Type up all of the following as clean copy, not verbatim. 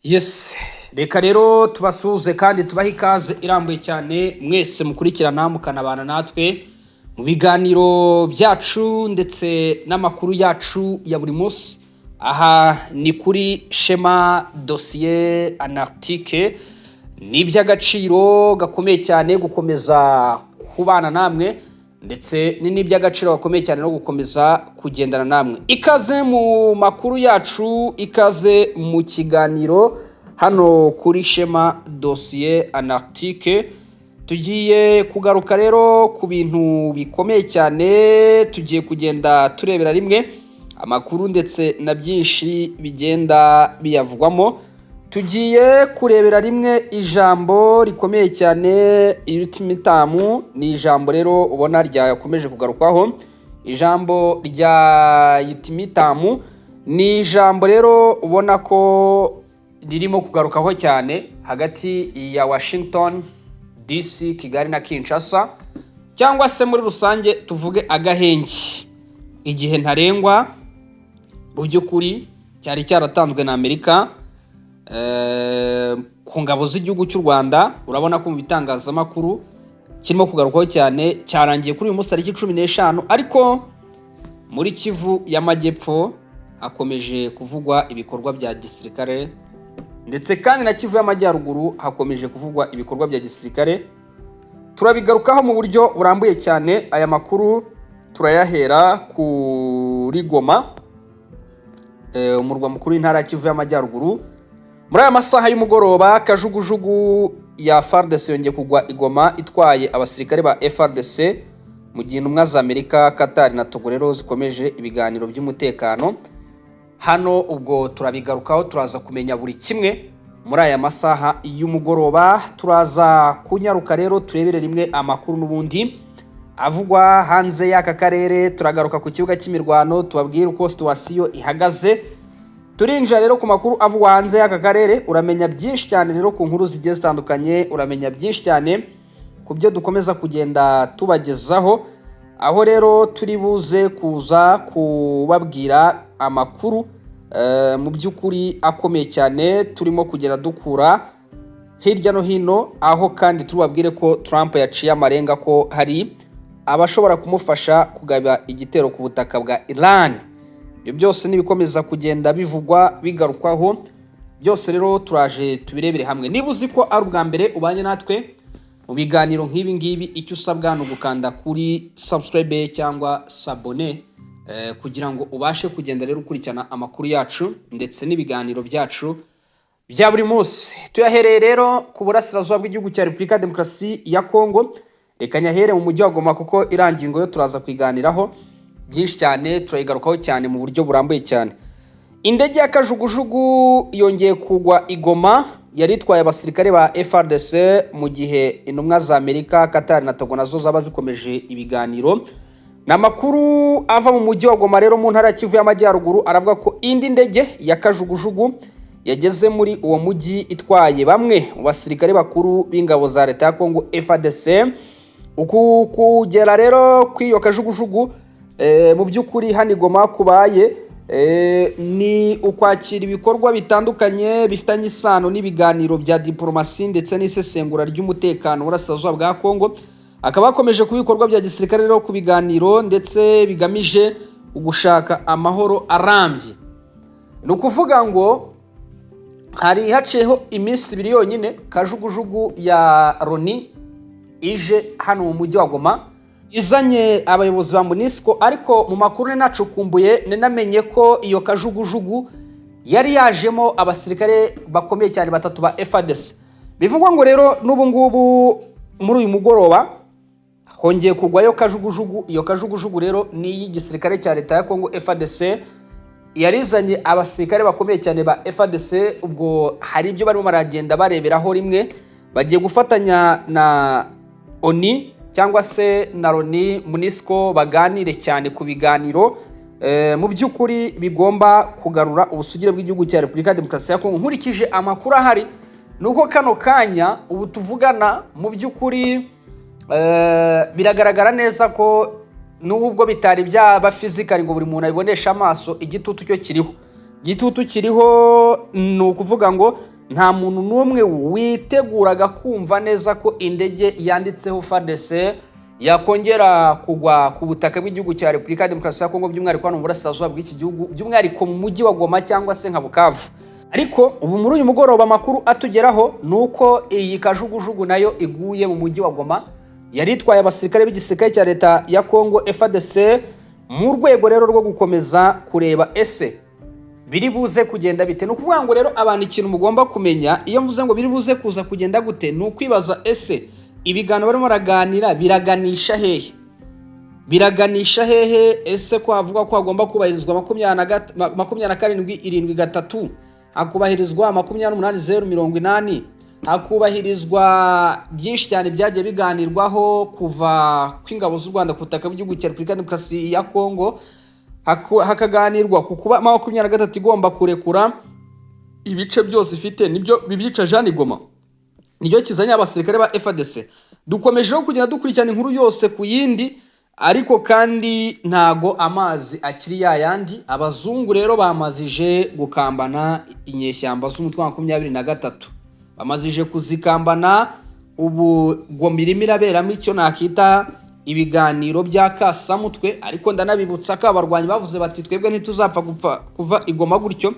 Yes, reka rero tubasuhuze kandi tubahe ikaze irambuye cyane mwese mukurikirana mukanabana natwe mu biganiro byacu ndetse n'amakuru yacu ya buri munsi. Aha ni kuri Shema Dossier Anartique, ni iby'agaciro gakomeye cyane gukomeza kubana namwe ndetse ni n'iby'agaciro gakomeye cyane no gukomeza kugendana namwe. Ikaze mu makuru yacu, ikaze mu kiganiro hano kuri Shema Dossier Anartique. Tugiye kugaruka rero ku bintu bikomeye cyane, tugiye kugenda turebera rimwe amakuru ndetse na byinshi bigenda biyavugwamo. Tugiye kurebera rimwe ijambo rikomeye cyane ultimatum, ni ijambo rero ubona ryakomeje kugarukwaho. Ijambo rya ultimatum ni ijambo rero ubona ko ririmo kugarukaho cyane hagati ya Washington DC, Kigali na Kinshasa, cyangwa se muri rusange tuvuge agahenge. Igihe ntarengwa mu by'ukuri cyari cyaratanzwe na Amerika ku ngabo z'igihugu cy'u Rwanda. Urabona ko mu bitangazamakuru kirimo kugarukaho cyane, cyarangiye kuri uyu munsi tariki 15, ariko muri Kivu y'Amajyepfo hakomeje kuvugwa ibikorwa bya gisirikare, ndetse kandi na Kivu y'Amajyaruguru hakomeje kuvugwa ibikorwa bya gisirikare. Turabigarukaho mu buryo burambuye cyane. Aya makuru turayahera kuri Goma, umurwa mukuru w'intara ya Kivu y'Amajyaruguru. Muri aya masaha y'umugoroba, kajugujugu ya FARDC yongeye kugwa i Goma itwaye abasirikare ba FARDC, mu gihe intumwa za Amerika, Qatar na Togo rero zikomeje ibiganiro by'umutekano. Hano ubwo turabigarukaho, turaza kumenya buri kimwe muri aya masaha y'umugoroba. Turaza kunyaruka rero turebere rimwe amakuru n'ubundi avugwa hanze y'aka karere. Turagaruka ku kibuga cy'imirwano, tubabwire uko situasiyo ihagaze. Turinjira rero ku makuru avugwa hanze y'aka karere. Uramenya byinshi cyane rero ku nkuru zigiye zitandukanye, uramenya byinshi cyane ku byo dukomeza kugenda tubagezaho, aho rero turi buze kuza kubabwira amakuru mu by'ukuri akomeye cyane turimo kugera dukura hirya no hino, aho kandi tubabwire ko Trump yaciye amarenga ko hari abashobora kumufasha kugaba igitero ku butaka bwa Iran. Ibyo byose nibikomeza kugenda bivugwa bigarukwaho, byose rero turaje tubirebere hamwe. Niba uzi ko ari ubwa mbere ubanye natwe mu biganiro nk'ibi ngibi, icyo usabwa no gukanda kuri subscribe cyangwa s'abonner kugira ngo ubashe kugenda rero ukurikirana amakuru yacu ndetse n'ibiganiro byacu bya buri munsi. Tuyahereye rero ku burasirazuba bw'igihugu cya Repubulika Demokarasi ya Kongo. Reka nyahere mu mujyi wa Goma kuko irangingo yo turaza kwiganiraho byinshi cyane, turayigarukaho cyane mu buryo burambuye cyane. Indege ya kajugujugu yongeye kugwa i Goma, yari itwaye abasirikare ba FARDC, mu gihe intumwa za Amerika, Qatar na Togo nazo zaba zikomeje ibiganiro. Namakuru ava mu mujyi wa Goma rero mu ntara ya Kivu y'Amajyaruguru aravuga ko indi ndege ya kajugujugu yageze muri uwo mujyi itwaye bamwe mu basirikare bakuru b'ingabo za leta ya Kongo FARDC. Kugera rero kw'iyo kajugujugu mu by'ukuri hani Goma kubaye ni ukwakira ibikorwa bitandukanye bifitanye isano n'ibiganiro bya diplomasi ndetse n'isesengura ry'umutekano burasirazuba bwa Kongo. Akaba akomeje ku bikorwa bya gisirikare rero ku biganiro ndetse bigamije ugushaka amahoro arambye. Ni ukuvuga ngo hari haciyeho iminsi 2 yonyine kajugujugu ya Loni ije hano mu mujyi wa Goma, izanye abayobozi ba MONUSCO, ariko mu makuru nacukumbuye nenamenye ko iyo kajugujugu yari yajemo abasirikare bakomeye cyane batatu ba FARDC. Bivugwa ngo rero n'ubu ngubu muri uyu mugoroba hongeye kugwayo kajugujugu. Iyo kajugujugu rero ni y'igisirikare cya leta ya Kongo FARDC, yarizanye abasirikare bakomeye cyane ba FARDC. Ubwo hari ibyo barimo baragenda bareberaho rimwe, bagiye gufatanya na ONU cyangwa se na Loni, MONUSCO, baganire cyane ku biganiro mu by'ukuri bigomba kugarura ubusugire bw'igihugu cya Repubulika Demokarasi ya Kongo. Nkurikije amakuru ahari nuko kano kanya ubu tuvugana mu by'ukuri biragaragara neza ko nubwo bitari byaba physically ngo buri muntu abibonesha amaso, igitutu cyo kiriho. igitutu kiriho ni ukuvuga ngo nta muntu n'umwe witeguraga kumva neza ko indege yanditseho FARDC yakongera kugwa ku butaka bw'igihugu cya Repubulika ya Demokarasi ya Kongo, by'umwihariko hano mu burasirazuba bw'iki gihugu, by'umwihariko mu mujyi wa Goma cyangwa se nka Bukavu. Ariko ubu muri uyu mugoroba amakuru atugeraho nuko iyi kajugujugu nayo iguye mu mujyi wa Goma, yari itwaye abasirikare b'igisirikare cya leta ya Kongo FARDC mu rwego rero rwo gukomeza kureba ese biri buze kugenda bite. No kuvuga ngo rero abantu ikintu mugomba kumenya iyo mvuze ngo biri buze kuza kugenda gute, ni ukwibaza ese ibiganiro barimo raganira biraganisha hehe, ese ko havuga ko hagomba kubahirizwa 27-73 hakubahirizwa 28-080 hakubahirizwa byinshi cyane byagiye biganirwaho kuva kw'ingabo z'u Rwanda ku butaka bw'igihugu cya Repubulika ya Demokarasi ya Kongo, hakaganirwa ku kuba 23 igomba kurekura ibice byose ifite nibyo bibyica Jean Goma, niyo kizanye abasirikare ba FARDC. Dukomejeho kugenda dukurikirana inkuru yose ku yindi, ariko kandi ntago amazi akiri yayandi. Abazungu rero bamazije gukambana inyeshyamba z'umutwe wa 23, bamazije kuzikambana. Ubu Goma irimo iraberamo icyo nakita ibiganiro bya kasamutwe, ariko ndanabibutsa ko abarwanyi bavuze bati twebwe ntituzapfa kuva igoma gutyo.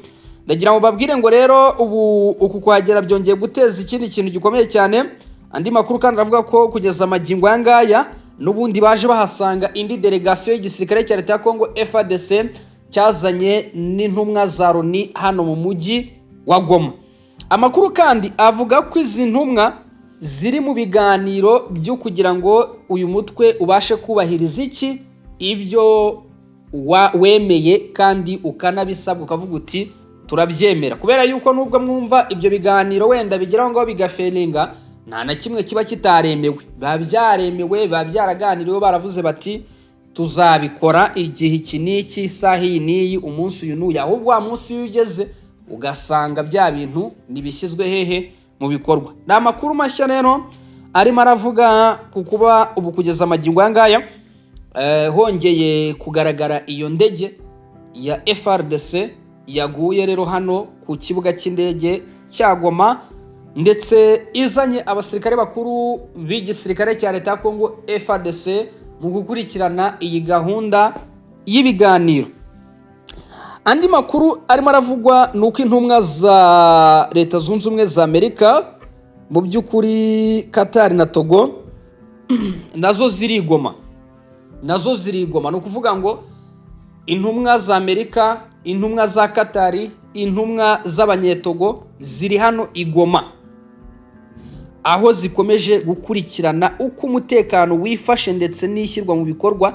Ndagira ngo babwire ngo rero ubu uku kuhagera byongeye guteza ikindi kintu gikomeye cyane. Andi makuru kandi aravuga ko kugeza amagingo yangaya n'ubundi baje bahasanga indi delegation y'igisirikare cya leta ya Kongo FARDC cyazanye n'intumwa za Loni hano mu mujyi wa Goma. Amakuru kandi avuga ko izi ntumwa ziri mu biganiro byo kugira ngo uyu mutwe ubashe kubahiriza ibyo wemeye kandi ukanabisabwa, ukavuga uti turabyemera, kubera yuko nubwo mwumva ibyo biganiro wenda bigira ngo bigafelinga, nta na kimwe kiba kitaremewe. Babyaremewe, babyaraganiriwe, baravuze bati tuzabikora igihe iki n'iki, isaha iyi n'iyi, umunsi uyu n'uyu. Ahubwo wa munsi iyo ugeze ugasanga bya bintu nibishyizwe hehe mu bikorwa. Ni amakuru mashya rero arimo aravuga ku kuba ubu kugeza amagingo yangaya hongeye kugaragara iyo ndege ya FARDC yaguye rero hano ku kibuga cy'indege cya Goma, ndetse izanye abasirikare bakuru b'igisirikare cya leta ya Kongo FARDC mu gukurikirana iyi gahunda y'ibiganiro. Andi makuru arimo aravugwa nuko intumwa za Leta Zunze Ubumwe za Amerika, mu by'ukuri Qatar na Togo nazo zirigoma. Ni ukuvuga ngo intumwa za Amerika, intumwa za Qatar, intumwa z'abanyetogo ziri hano igoma, aho zikomeje gukurikirana uko umutekano wifashe ndetse n'ishyirwa mu bikorwa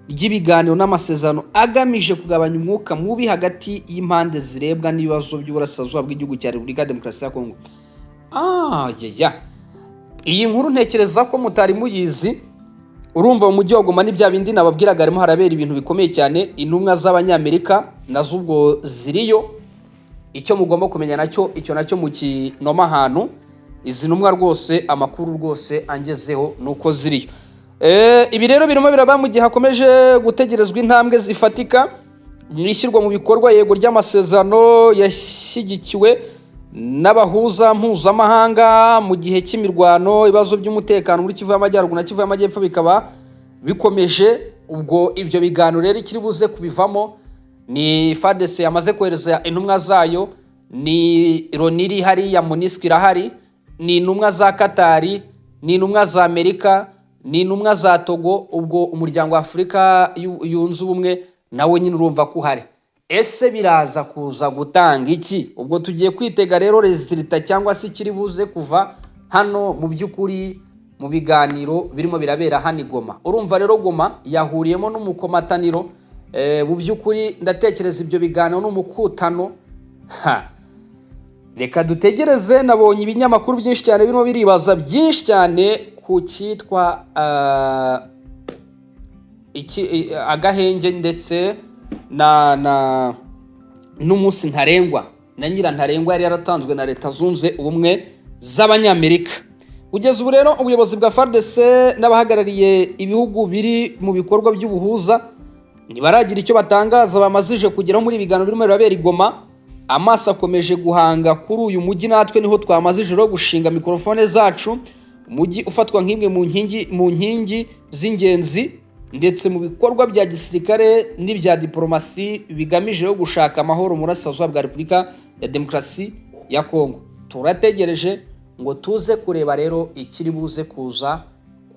ry'ibiganiro n'amasezerano agamije kugabanya umwuka mubi hagati y'impande zirebwa n'ibibazo by'uburasirazuba bw'igihugu cya Repubulika ya Demokarasi ya Kongo. Iyi nkuru ntekereza ko mutari muyizi. Urumva mu mujyi wa Goma ni bya bindi nababwiraga, harimo harabera ibintu bikomeye cyane. Intumwa z'abanyamerika nazo ubwo ziriyo. Icyo mugomba kumenya nacyo, icyo nacyo mu kinoma ahantu, izi ntumwa rwose amakuru rwose angezeho nuko ziriyo. Ibi rero birimo biraba mu gihe hakomeje gutegerezwa intambwe zifatika mu ishyirwa mu bikorwa yego ry'amasezerano yashyigikiwe n'abahuza mpuzamahanga mu gihe cy'imirwano. Ibibazo by'umutekano muri Kivu y'Amajyaruguru na Kivu y'Amajyepfo bikaba bikomeje. Ubwo ibyo biganiro rero ikiri buze kubivamo ni FARDC yamaze kohereza intumwa zayo, ni Loni iri hariya, MONUSCO irahari, ni intumwa za Qatar, ni intumwa za Amerika, ni intumwa za Togo. Ubwo umuryango wa Afurika yunze ubumwe nawe nyine urumva ko uhari. Ese biraza kuza gutanga iki? Ubwo tugiye kwitega rero resultat cyangwa se ikiri buze kuva hano mu by'ukuri mu biganiro birimo birabera hano Goma. Urumva rero Goma yahuriyemo n'umukomataniro, mu by'ukuri ndatekereza ibyo biganiro n'umukutano. Reka dutegereze. Nabonye ibinyamakuru byinshi cyane birimo biribaza byinshi cyane ku cyitwa agahenge ndetse n'umunsi ntarengwa na nyirantarengwa yari yaratanzwe na Leta Zunze Ubumwe z'Abanyamerika. Kugeza ubu rero ubuyobozi bwa FARDC n'abahagarariye ibihugu biri mu bikorwa by'ubuhuza ntibaragira icyo batangaza bamazije kugeraho muri ibiganiro birimo birabera i Goma. amaso akomeje guhanga kuri uyu mujyi, natwe niho twamaze ijoro gushinga mikrofone zacu. Umujyi ufatwa nk'imwe mu nkingi z'ingenzi ndetse mu bikorwa bya gisirikare n'ibya diplomasi bigamije gushaka amahoro mu burasirazuba bwa Repubulika ya Demokarasi ya Kongo. Turategereje ngo tuze kureba rero ikiri buze kuza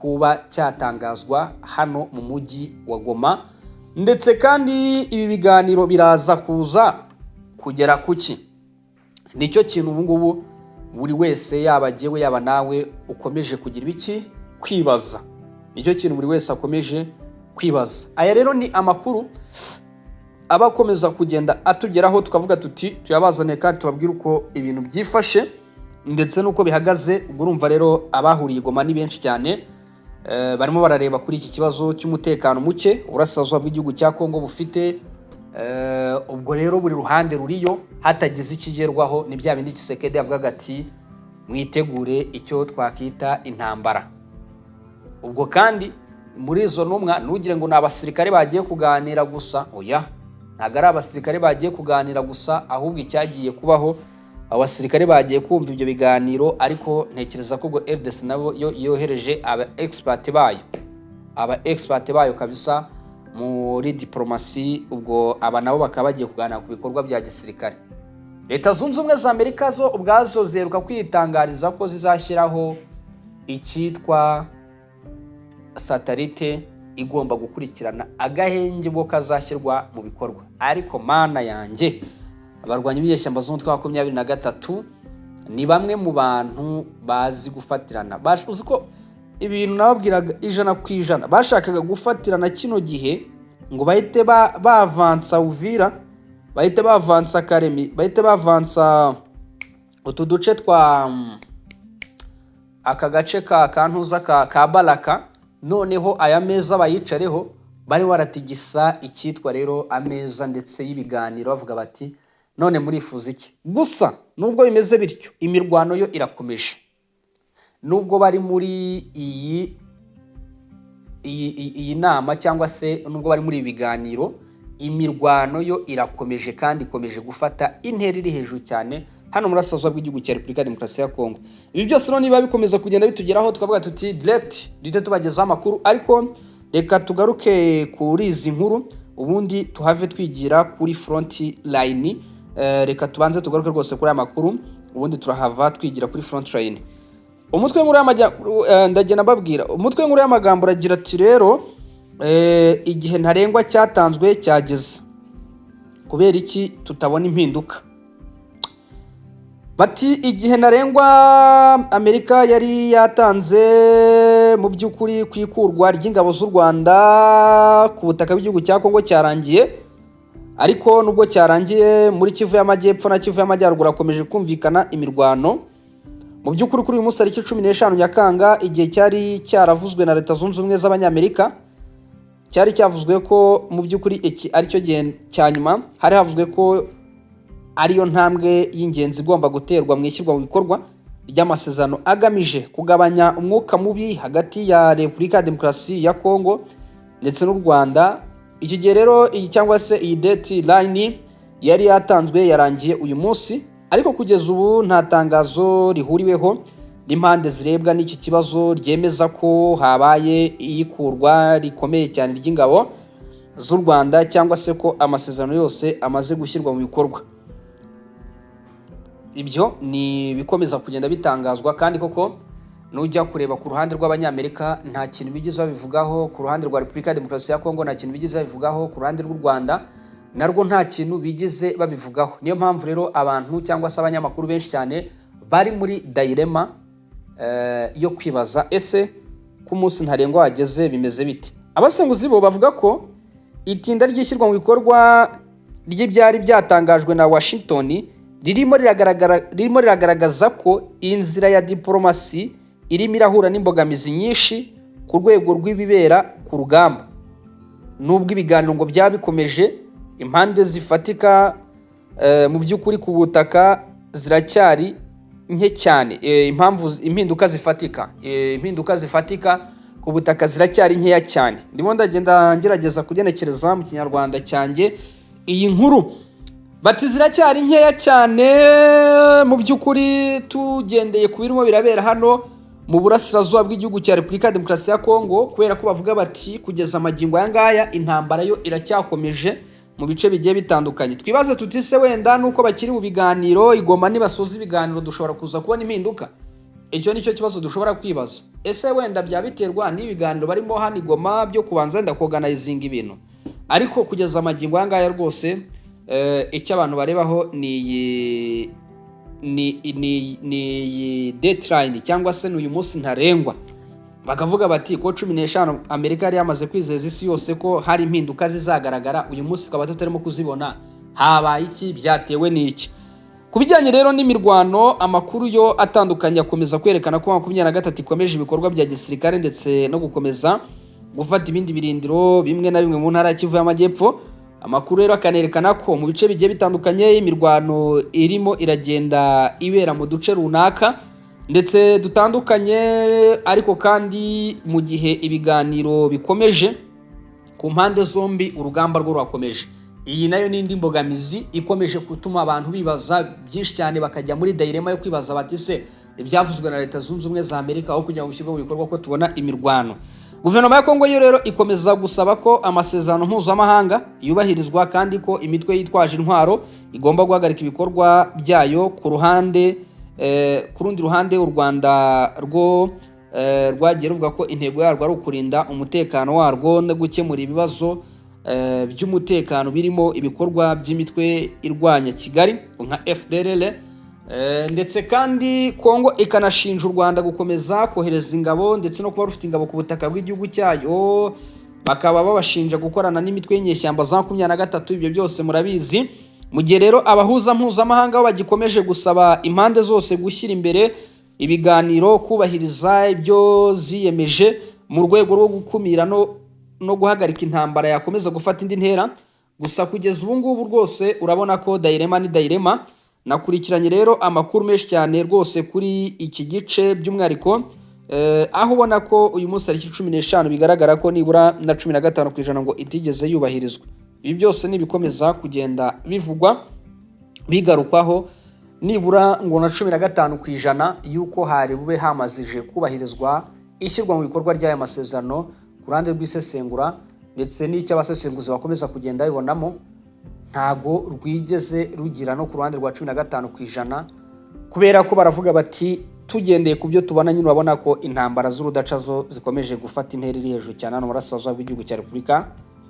kuba cyatangazwa hano mu mujyi wa Goma, ndetse kandi ibi biganiro biraza kuza kugera kuki. Nicyo kintu ubu ngubu buri wese, yaba jyewe yaba nawe, ukomeje kugira ibiki kwibaza. Nicyo kintu buri wese akomeje kwibaza. Aya rero ni amakuru abakomeza kugenda atugeraho, tukavuga tuti tuyabazane kandi tubabwire uko ibintu byifashe ndetse nuko bihagaze. Urumva rero abahuriye Goma ni benshi cyane, barimo barareba kuri iki kibazo cy'umutekano muke urasazwa bw'igihugu cya Kongo bufite. Ubwo rero buri ruhande ruriyo hatagize ikigerwaho, ni bya bindi Tshisekedi yavugaga ati mwitegure icyo twakita intambara. Ubwo kandi muri izo ntumwa ntugire ngo ni abasirikare bagiye kuganira gusa, oya, ntabwo ari abasirikare bagiye kuganira gusa, ahubwo icyagiye kubaho abasirikare bagiye kumva ibyo biganiro, ariko ntekereza ko ubwo RDC nabo yohereje aba expert bayo kabisa muri diplomasi. Ubwo aba nabo bakaba bagiye kuganira ku bikorwa bya gisirikare. Leta Zunze Ubumwe za Amerika zo ubwazo zeruka kwitangariza ko zizashyiraho icyitwa satelite igomba gukurikirana agahenge bwo kazashyirwa mu bikorwa. Ariko mana yanjye, abarwanyi b'ishyamba z'umutwe wa 23 ni bamwe mu bantu bazi gufatirana. Uzi ko ibintu nababwiraga 100% bashakaga gufatirana kino gihe ngo bahite bavansa Uvira, bahite bavansa Karemi, bahite bavansa utu duce twa aka gace ka Kantuza ka Baraka. Noneho aya meza bayicareho bari waratigisa icyitwa rero ameza ndetse y'ibiganiro, bavuga bati none murifuza iki? Gusa nubwo bimeze bityo, imirwano yo irakomeje. Nubwo bari muri iyi nama cyangwa se nubwo bari muri ibiganiro, imirwano yo irakomeje kandi ikomeje gufata intera iri hejuru cyane hano muri Burasirazuba bw'igihugu cya Repubulika ya Demokarasi ya Kongo. Ibi byose rero niba bikomeza kugenda bitugeraho, tukavuga tuti direct tubagezaho amakuru, ariko reka tugaruke kuri izi nkuru ubundi tuhave twigira kuri front line. Reka tubanze tugaruke rwose kuri aya makuru, ubundi turahava twigira kuri front line. Umutwe w'inkuru ndagenda babwira, umutwe w'inkuru y'amagambo uragira ati rero igihe ntarengwa cyatanzwe cyageze, kubera iki tutabona impinduka? Bati igihe ntarengwa Amerika yari yatanze mu by'ukuri kwikurwa ry'ingabo z'u Rwanda ku butaka bw'igihugu cya Kongo cyarangiye, ariko nubwo cyarangiye muri Kivu y'Amajyepfo na Kivu y'Amajyaruguru akomeje kumvikana imirwano. Mu by'ukuri kuri uyu munsi tariki 15 Nyakanga, igihe cyari cyaravuzwe na Leta Zunze Ubumwe z'Abanyamerika, cyari cyavuzwe ko mu by'ukuri iki ari cyo gihe cya nyuma, hari havuzwe ko ariyo ntambwe y'ingenzi igomba guterwa mu ishyirwa mu bikorwa ry'amasezerano agamije kugabanya umwuka mubi hagati ya Repubulika ya Demokarasi ya Kongo ndetse n'u Rwanda. Iki gihe rero cyangwa se iyi deadline yari yatanzwe yarangiye uyu munsi, ariko kugeza ubu nta tangazo rihuriweho n'impande zirebwa n'iki kibazo ryemeza ko habaye iyikurwa rikomeye cyane ry'ingabo z'u Rwanda, cyangwa se ko amasezerano yose amaze gushyirwa mu bikorwa. Ibyo ni bikomeza kugenda bitangazwa, kandi koko nujya kureba ku ruhande rw'Abanyamerika nta kintu bigize babivugaho, ku ruhande rwa Repubulika ya Demokarasi ya Kongo nta kintu bigize babivugaho, ku ruhande rw'u Rwanda narwo nta kintu bigize babivugaho. Niyo mpamvu rero abantu cyangwa se abanyamakuru benshi cyane bari muri dilema yo kwibaza ese ku munsi ntarengwa wageze bimeze bite. Abasenguzi bo bavuga ko itinda ry'ishyirwa mu bikorwa ry'ibyari byatangajwe na Washington ririmo riragaragaza ko inzira ya diplomasi irimo irahura n'imbogamizi nyinshi ku rwego rw'ibibera ku rugamba. Nubwo ibiganiro ngo byabikomeje, impande zifatika mu by'ukuri ku butaka ziracyari nke cyane. Impinduka zifatika ku butaka ziracyari nkeya cyane. Ndimo ndagenda ngerageza kugenekereza mu kinyarwanda cyanjye iyi nkuru. bati ziracyari nkeya cyane mu by'ukuri tugendeye ku birimo birabera hano mu burasirazuba bw'igihugu cya Repubulika ya Demokarasi ya Kongo, kubera ko bavuga bati kugeza amagingo aya ngaya intambara yo iracyakomeje mu bice bigiye bitandukanye. Twibaze tuti se wenda nuko bakiri mu biganiro igoma nibasoza ibiganiro dushobora kuza kubona impinduka. Icyo nicyo kibazo dushobora kwibaza. Ese wenda byabiterwa n'ibiganiro barimo hano igoma byo kubanza wenda kuorganizinga ibintu. Ariko kugeza amagingo aya ngaya rwose icyo abantu barebaho ni deadline cyangwa se n'uyu munsi ntarengwa. Bakavuga bati ko 15 Amerika yari yamaze kwizeza isi yose ko hari impinduka zizagaragara, uyu munsi tukaba tutarimo kuzibona. Habaye iki? Byatewe n'iki? Kubijyanye rero n'imirwano, amakuru yo atandukanye akomeza kwerekana ko 23 ikomeje ibikorwa bya gisirikare ndetse no gukomeza gufata ibindi birindiro bimwe na bimwe mu ntara ya Kivu y'Amajyepfo. Amakuru rero akanerekana ko mu bice bigiye bitandukanye imirwano irimo iragenda ibera mu duce runaka ndetse dutandukanye, ariko kandi mu gihe ibiganiro bikomeje ku mpande zombi urugamba rwo rwakomeje. Iyi nayo ni indi mbogamizi ikomeje gutuma abantu bibaza byinshi cyane, bakajya muri dilema yo kwibaza bati se ibyavuzwe na Leta Zunze Ubumwe za Amerika aho kugira ngo bishyirwe mu bikorwa ko tubona imirwano. Guverinoma ya Kongo yo rero ikomeza gusaba ko amasezerano mpuzamahanga yubahirizwa kandi ko imitwe yitwaje intwaro igomba guhagarika ibikorwa byayo. Ku rundi ruhande u Rwanda rwo rwagiye ruvuga ko intego yarwo ari ukurinda umutekano warwo no gukemura ibibazo by'umutekano birimo ibikorwa by'imitwe irwanya Kigali nka FDLR. Ndetse kandi Kongo ikanashinja u Rwanda gukomeza kohereza ingabo ndetse no kuba rufite ingabo ku butaka bw'igihugu cyayo, bakaba babashinja gukorana n'imitwe y'inyeshyamba za 23. Ibyo byose murabizi. Mu gihe rero abahuza mpuzamahanga bagikomeje gusaba impande zose gushyira imbere ibiganiro, kubahiriza ibyo ziyemeje mu rwego rwo gukumira no guhagarika intambara yakomeza gufata indi ntera. Gusa kugeza ubu ngubu rwose urabona ko dilema ni dilema. Nakurikiranye rero amakuru menshi cyane rwose kuri iki gice by'umwariko, aho ubona ko uyu munsi ari 15 bigaragara ko nibura na 15% ngo itigeze yubahirizwa. Ibi byose nibikomeza kugenda bivugwa bigarukwaho, nibura ngo na 15% yuko hari bube hamazije kubahirizwa ishyirwa mu bikorwa ry'aya masezerano ku ruhande rw'isesengura ndetse n'icy'abasesenguzi bakomeza kugenda bibonamo, ntago rwigeze rugira no ku ruhande rwa 15%, kubera ko baravuga bati tugendeye ku byo tubona nyine urabona ko intambara z'urudaca zo zikomeje gufata intera iri hejuru cyane hano mu burasirazuba bw'igihugu cya Repubulika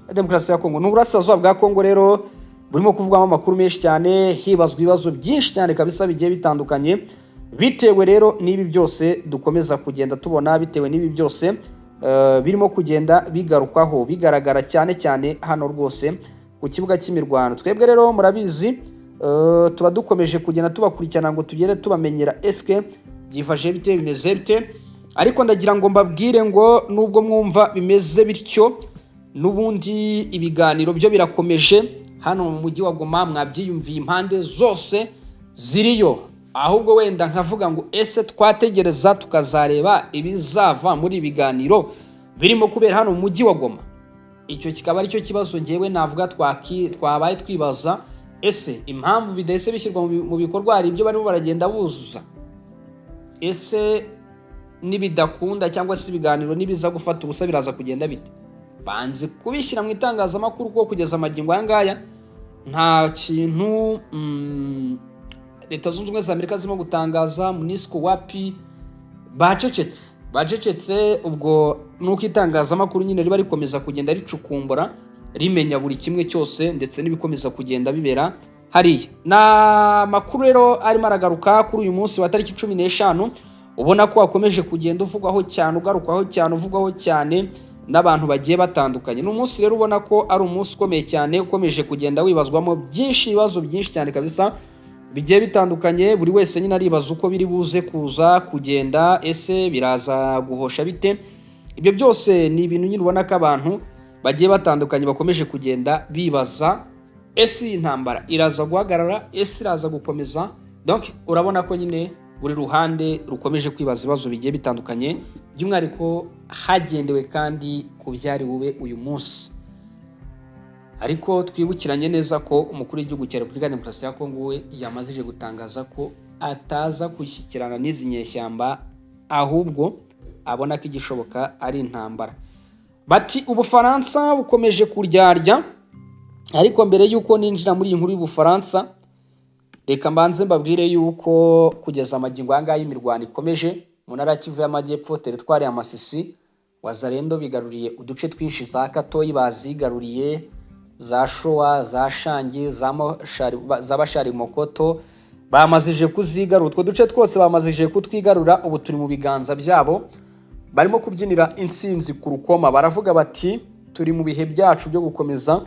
ya Demokarasi ya Kongo. N'uburasirazuba bwa Kongo rero burimo kuvugwamo amakuru menshi cyane, hibazwa ibibazo byinshi cyane kabisa bigiye bitandukanye, bitewe rero n'ibi byose dukomeza kugenda tubona, bitewe n'ibi byose birimo kugenda bigarukwaho bigaragara cyane hano rwose ku kibuga cy'imirwano. Twebwe rero murabizi tuba dukomeje kugenda tubakurikirana ngo tugere tubamenyera eske byifashe bite bimeze bite. Ariko ndagira ngo mbabwire ngo nubwo mwumva bimeze bityo, n'ubundi ibiganiro byo birakomeje hano mu mujyi wa Goma. Mwabyiyumviye impande zose ziriyo, ahubwo wenda nkavuga ngo ese twategereza tukazareba ibizava muri ibiganiro birimo kubera hano mu mujyi wa Goma. Icyo kikaba ari cyo kibazo ngewe navuga twabaye twibaza, ese impamvu bidahise bishyirwa mu bikorwa hari ibyo barimo baragenda buzuza. Ese nibidakunda cyangwa se ibiganiro nibiza gufata ubusa biraza kugenda bite? Banze kubishyira mu itangazamakuru ko kugeza amagingo aya ngaya nta kintu Leta Zunze Ubumwe za Amerika zirimo gutangaza. MONUSCO wapi? Bacecetse. Ubwo nuko itangazamakuru nyine riba rikomeza kugenda ricukumbura rimenya buri kimwe cyose ndetse n'ibikomeza kugenda bibera hariya. Na makuru rero arimo aragaruka kuri uyu munsi wa tariki 15, ubona ko akomeje kugenda uvugwaho cyane n'abantu bagiye batandukanye. N'umunsi rero ubona ko ari umunsi ukomeye cyane, ukomeje kugenda wibazwamo ibibazo byinshi cyane kabisa bigiye bitandukanye. Buri wese nyine aribaza uko biri buze kuza kugenda, ese biraza guhosha bite? Ibyo byose ni ibintu nyine ubona ko abantu bagiye batandukanye bakomeje kugenda bibaza, ese intambara iraza guhagarara, ese iraza gukomeza? Donc urabona ko nyine buri ruhande rukomeje kwibaza ibibazo bigiye bitandukanye, by'umwihariko hagendewe kandi ku byari bube uyu munsi. ariko twibukiranye neza ko umukuru w'igihugu cya Repubulika ya Demokarasi ya Kongo we yamazije gutangaza ko ataza gushyikirana n'izi nyeshyamba, ahubwo abona ko igishoboka ari intambara. Bati Ubufaransa bukomeje kuryarya, ariko mbere y'uko ninjira muri iyi nkuru y'Ubufaransa, reka mbanze mbabwire y'uko kugeza amagingo aya imirwano ikomeje mu ntara ya Kivu y'Amajyepfo, teritwari ya Masisi. Wazalendo bigaruriye uduce twinshi, za Katoyi bazigaruriye, za Shoa, za Shangi, za Bashari Mokoto bamazije kuzigarura. Utwo duce twose bamazije kutwigarura, ubu turi mu biganza byabo, barimo kubyinira intsinzi ku rukoma. Baravuga bati turi mu bihe byacu byo gukomeza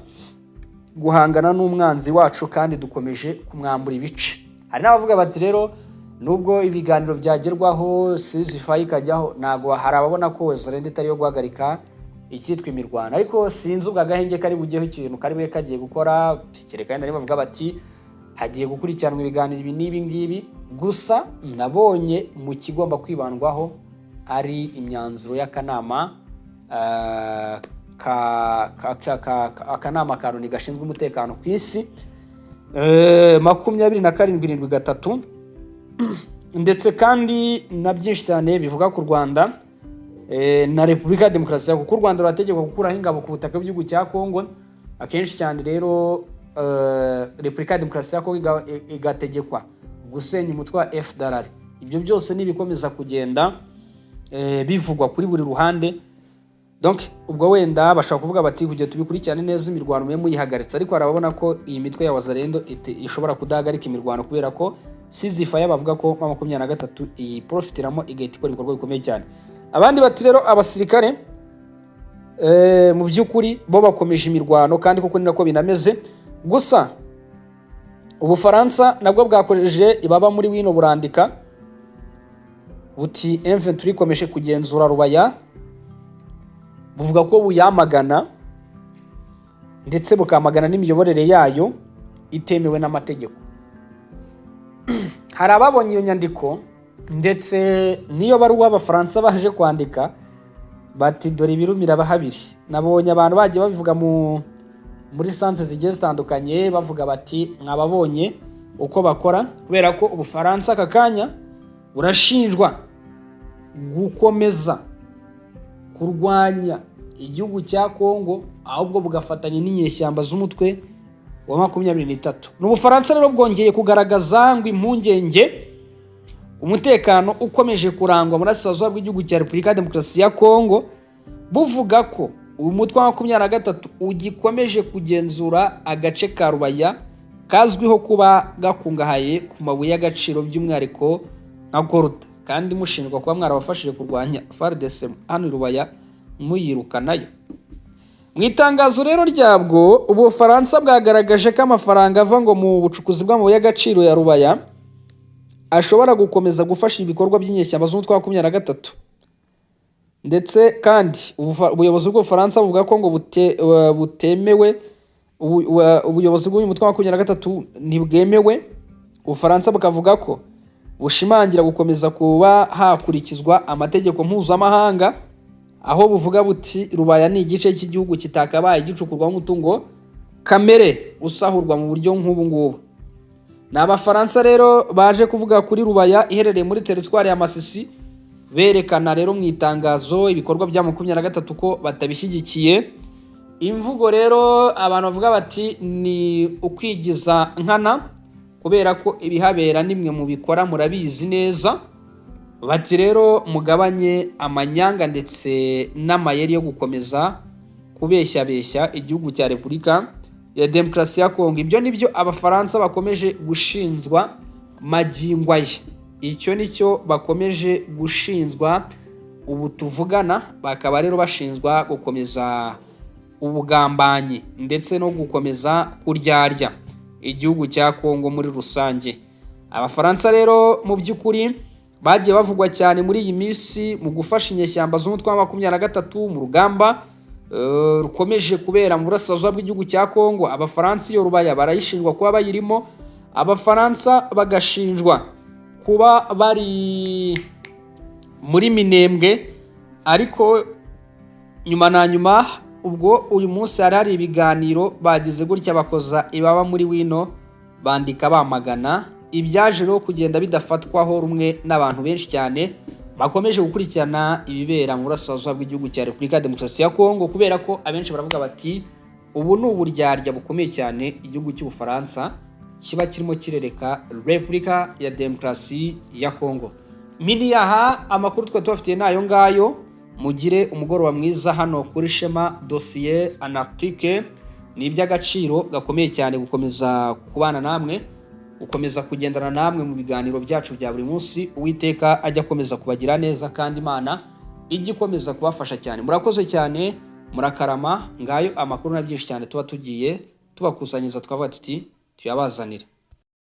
guhangana n'umwanzi wacu kandi dukomeje kumwambura ibice. Hari n'abavuga bati rero nubwo ibiganiro byagerwaho ceasefire ikajyaho, ntago hari ababona ko Wazalendo itari yo guhagarika icyitwa imirwano, ariko sinzi ubwo agahenge kari bugeho ikintu kari bwe kagiye gukora. Kereka nari bavuga bati hagiye gukurikiranwa ibiganiro ibi n'ibi ngibi, gusa nabonye mu kigomba kwibandwaho ari imyanzuro y'akanama akanama ka Loni gashinzwe umutekano ku isi 22773, ndetse kandi na byinshi cyane bivuga ku Rwanda na Repubulika ya Demokarasi ya Kongo. U Rwanda rurategekwa gukuraho ingabo ku butaka bw'igihugu cya Kongo. Akenshi cyane rero Repubulika ya Demokarasi ya Kongo igategekwa gusenya umutwe wa FDLR. Ibyo byose nibikomeza kugenda bivugwa kuri buri ruhande. Donc ubwo wenda bashaka kuvuga bati kujye tubikurikirane neza imirwano mwe muyihagaritse, ariko arabona ko iyi mitwe ya Wazalendo ishobora kudahagarika imirwano, kubera ko ceasefire bavuga ko 23 iyi profitiramo igahita ikora ibikorwa bikomeye cyane. Abandi bati rero abasirikare mu by'ukuri bo bakomeje imirwano, kandi koko ni nako binameze. Gusa Ubufaransa nabwo bwakojeje ibaba muri wino burandika buti M23 ikomeje kugenzura Rubaya, buvuga ko buyamagana ndetse bukamagana n'imiyoborere yayo itemewe n'amategeko. Hari ababonye iyo nyandiko ndetse niyo baruwa Abafaransa baje kwandika bati dore ibirumira bahabiri. Nabonye abantu bagiye babivuga muri sanse zigiye zitandukanye, bavuga bati mwababonye uko bakora, kubera ko Ubufaransa aka kanya burashinjwa gukomeza kurwanya igihugu cya Kongo, ahubwo bugafatanya n'inyeshyamba z'umutwe wa 23. N'Ubufaransa rero bwongeye kugaragaza ngo impungenge umutekano ukomeje kurangwa muri Burasirazuba bw'igihugu cya Repubulika ya Demokarasi ya Kongo, buvuga ko uyu mutwe wa 23 ugikomeje kugenzura agace ka Rubaya kazwiho kuba gakungahaye ku mabuye y'agaciro, by'umwihariko nka Goruta, kandi mushinjwa kuba mwarabafashije kurwanya FARDC hano Rubaya muyirukanayo. Mu itangazo rero ryabwo, Ubufaransa bwagaragaje ko amafaranga ava ngo mu bucukuzi bw'amabuye y'agaciro ya Rubaya ashobora gukomeza gufasha ibikorwa by'inyeshyamba z'umutwe wa 23. Ndetse kandi ubuyobozi bw'Ubufaransa buvuga ko ngo butemewe, ubuyobozi bw'uyu mutwe wa 23 ntibwemewe. Ubufaransa bukavuga ko bushimangira gukomeza kuba hakurikizwa amategeko mpuzamahanga, aho buvuga buti Rubaya ni igice cy'igihugu kitakabaye gicukurwa umutungo kamere usahurwa mu buryo nk'ubu ngubu. N'Abafaransa rero baje kuvuga kuri Rubaya iherereye muri teritwari ya Masisi, berekana rero mu itangazo ibikorwa bya 23 ko batabishyigikiye. Imvugo rero abantu bavuga bati ni ukwigiza nkana, kubera ko ibihabera nimwe mu bikora murabizi neza. Bati rero mugabanye amanyanga ndetse n'amayeri yo gukomeza kubeshya igihugu cya Repubulika ya Demokarasi ya Kongo. Ibyo nibyo Abafaransa bakomeje gushinzwa magingwa ye. Icyo nicyo bakomeje gushinzwa ubu tuvugana, bakaba rero bashinzwa gukomeza ubugambanyi ndetse no gukomeza kuryarya igihugu cya Kongo muri rusange. Abafaransa rero mu by'ukuri bagiye bavugwa cyane muri iyi minsi mu gufasha inyeshyamba z'umutwe wa 23 mu rugamba rukomeje kubera mu Burasirazuba bw'igihugu cya Kongo. Abafaransa iyo Rubaya barayishinjwa kuba bayirimo, Abafaransa bagashinjwa kuba bari muri Minembwe, ariko nyuma na nyuma ubwo uyu munsi hari ibiganiro bagize gutya bakoza ibaba muri wino bandika bamagana ibyaje rero kugenda bidafatwaho rumwe n'abantu benshi cyane bakomeje gukurikirana ibibera mu burasirazuba bw'igihugu cya Repubulika ya Demokarasi ya Kongo, kubera ko abenshi baravuga bati ubu ni uburyarya bukomeye cyane igihugu cy'Ubufaransa kiba kirimo kirereka Repubulika ya Demokarasi ya Kongo. Yaha amakuru twa tubafitiye nayo ngayo, mugire umugoroba mwiza hano kuri Shema Dossier Anarctique. Ni iby'agaciro gakomeye cyane gukomeza kubana namwe, gukomeza kugendana namwe mu biganiro byacu bya buri munsi. Uwiteka ajya akomeza kubagira neza kandi Imana ijya ikomeza kubafasha cyane. Murakoze cyane, murakarama. Ngayo amakuru na byinshi cyane tuba tugiye tubakusanyiriza, twavuga tuti tuyabazanire.